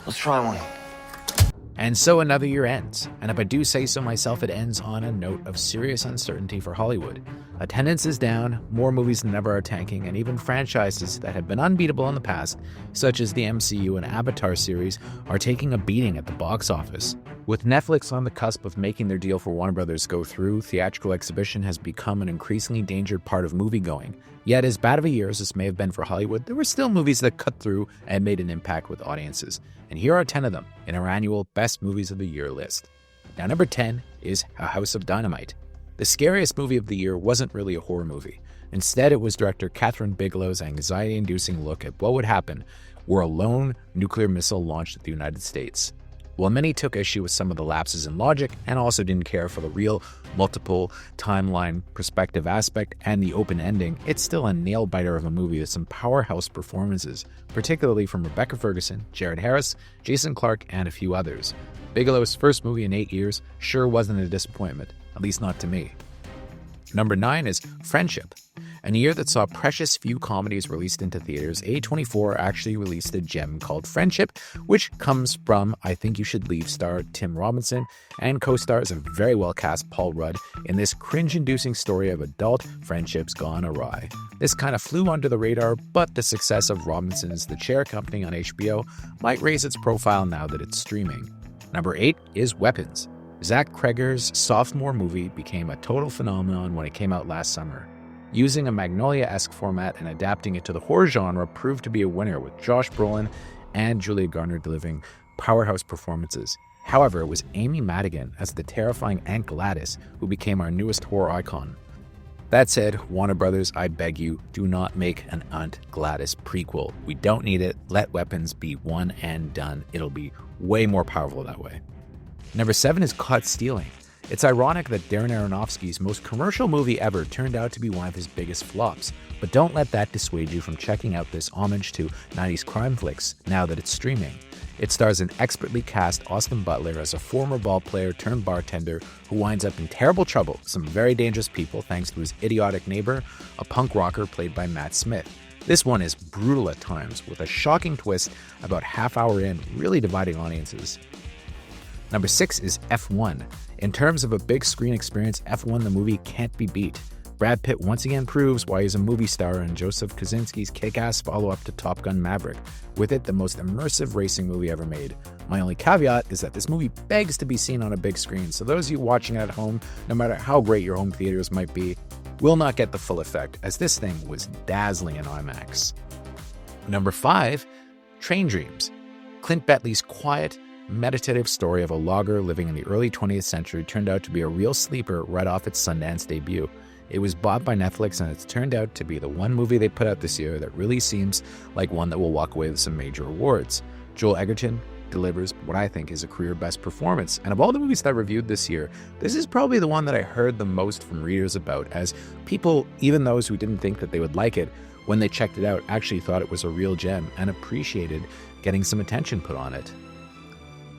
Let's try one. And so another year ends, and if I do say so myself, it ends on a note of serious uncertainty for Hollywood. Attendance is down, more movies than ever are tanking, and even franchises that have been unbeatable in the past, such as the MCU and Avatar series, are taking a beating at the box office. With Netflix on the cusp of making their deal for Warner Brothers go through, theatrical exhibition has become an increasingly endangered part of moviegoing. Yet, as bad of a year as this may have been for Hollywood, there were still movies that cut through and made an impact with audiences. And here are 10 of them in our annual Best Movies of the Year list. Now, number 10 is A House of Dynamite. The scariest movie of the year wasn't really a horror movie. Instead, it was director Kathryn Bigelow's anxiety-inducing look at what would happen were a lone nuclear missile launched at the United States. While many took issue with some of the lapses in logic and also didn't care for the real multiple timeline perspective aspect and the open ending, it's still a nail-biter of a movie with some powerhouse performances, particularly from Rebecca Ferguson, Jared Harris, Jason Clarke, and a few others. Bigelow's first movie in 8 years sure wasn't a disappointment, at least not to me. Number 9 is Friendship. In a year that saw precious few comedies released into theaters, A24 actually released a gem called Friendship, which comes from I Think You Should Leave star Tim Robinson and co-stars a very well-cast Paul Rudd in this cringe-inducing story of adult friendships gone awry. This kind of flew under the radar, but the success of Robinson's The Chair Company on HBO might raise its profile now that it's streaming. Number 8 is Weapons. Zach Cregger's sophomore movie became a total phenomenon when it came out last summer. Using a Magnolia-esque format and adapting it to the horror genre proved to be a winner, with Josh Brolin and Julia Garner delivering powerhouse performances. However, it was Amy Madigan as the terrifying Aunt Gladys who became our newest horror icon. That said, Warner Brothers, I beg you, do not make an Aunt Gladys prequel. We don't need it. Let Weapons be one and done. It'll be way more powerful that way. Number 7 is Caught Stealing. It's ironic that Darren Aronofsky's most commercial movie ever turned out to be one of his biggest flops, but don't let that dissuade you from checking out this homage to 90s crime flicks now that it's streaming. It stars an expertly cast Austin Butler as a former ballplayer turned bartender who winds up in terrible trouble with some very dangerous people thanks to his idiotic neighbor, a punk rocker played by Matt Smith. This one is brutal at times, with a shocking twist about half-hour in, really dividing audiences. Number 6 is F1. In terms of a big screen experience, F1 the movie can't be beat. Brad Pitt once again proves why he's a movie star in Joseph Kosinski's kick-ass follow-up to Top Gun Maverick, with it the most immersive racing movie ever made. My only caveat is that this movie begs to be seen on a big screen, so those of you watching at home, no matter how great your home theaters might be, will not get the full effect, as this thing was dazzling in IMAX. Number 5, Train Dreams. Clint Betley's quiet, meditative story of a logger living in the early 20th century turned out to be a real sleeper right off its Sundance debut. It was bought by Netflix, and it's turned out to be the one movie they put out this year that really seems like one that will walk away with some major awards. Joel Edgerton delivers what I think is a career best performance, and of all the movies that I reviewed this year, this is probably the one that I heard the most from readers about, as people, even those who didn't think that they would like it, when they checked it out, actually thought it was a real gem and appreciated getting some attention put on it.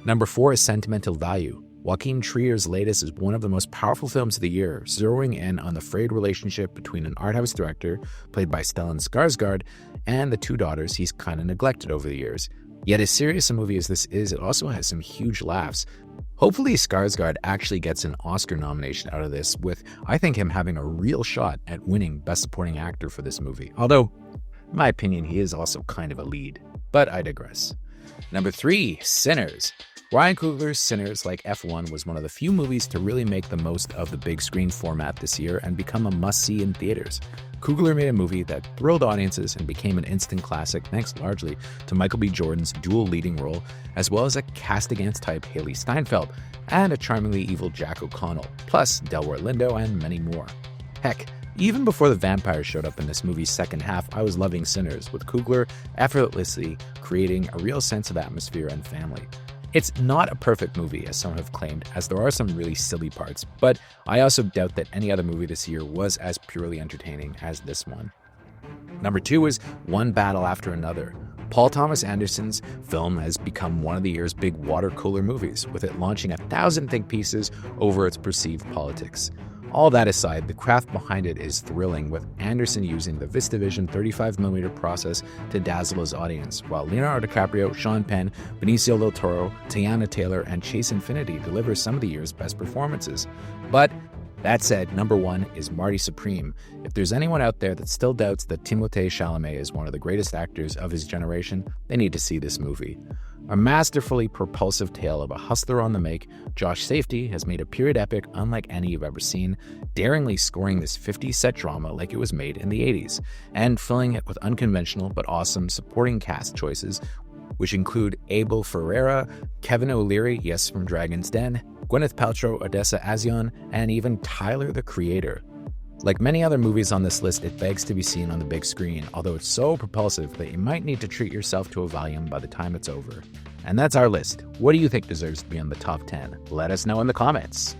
Number 4 is Sentimental Value. Joaquin Trier's latest is one of the most powerful films of the year, zeroing in on the frayed relationship between an art house director, played by Stellan Skarsgård, and the 2 daughters he's kind of neglected over the years. Yet as serious a movie as this is, it also has some huge laughs. Hopefully Skarsgård actually gets an Oscar nomination out of this, with I think him having a real shot at winning Best Supporting Actor for this movie. Although, in my opinion, he is also kind of a lead. But I digress. Number 3, Sinners. Ryan Coogler's Sinners, like F1, was one of the few movies to really make the most of the big screen format this year and become a must-see in theaters. Coogler made a movie that thrilled audiences and became an instant classic thanks largely to Michael B. Jordan's dual leading role, as well as a cast-against-type Haley Steinfeld and a charmingly evil Jack O'Connell, plus Delroy Lindo and many more. Heck, even before the vampires showed up in this movie's second half, I was loving Sinners, with Coogler effortlessly creating a real sense of atmosphere and family. It's not a perfect movie, as some have claimed, as there are some really silly parts, but I also doubt that any other movie this year was as purely entertaining as this one. Number 2 is One Battle After Another. Paul Thomas Anderson's film has become one of the year's big water cooler movies, with it launching 1,000 think pieces over its perceived politics. All that aside, the craft behind it is thrilling, with Anderson using the VistaVision 35mm process to dazzle his audience, while Leonardo DiCaprio, Sean Penn, Benicio del Toro, Teyana Taylor, and Chase Infinity deliver some of the year's best performances. But that said, number one is Marty Supreme. If there's anyone out there that still doubts that Timothée Chalamet is one of the greatest actors of his generation, they need to see this movie. A masterfully propulsive tale of a hustler on the make, Josh Safety has made a period epic unlike any you've ever seen, daringly scoring this 50s set drama like it was made in the 80s, and filling it with unconventional but awesome supporting cast choices, which include Abel Ferreira, Kevin O'Leary, yes from Dragon's Den, Gwyneth Paltrow, Odessa A'zion, and even Tyler, the Creator. Like many other movies on this list, it begs to be seen on the big screen, although it's so propulsive that you might need to treat yourself to a volume by the time it's over. And that's our list. What do you think deserves to be on the top 10? Let us know in the comments.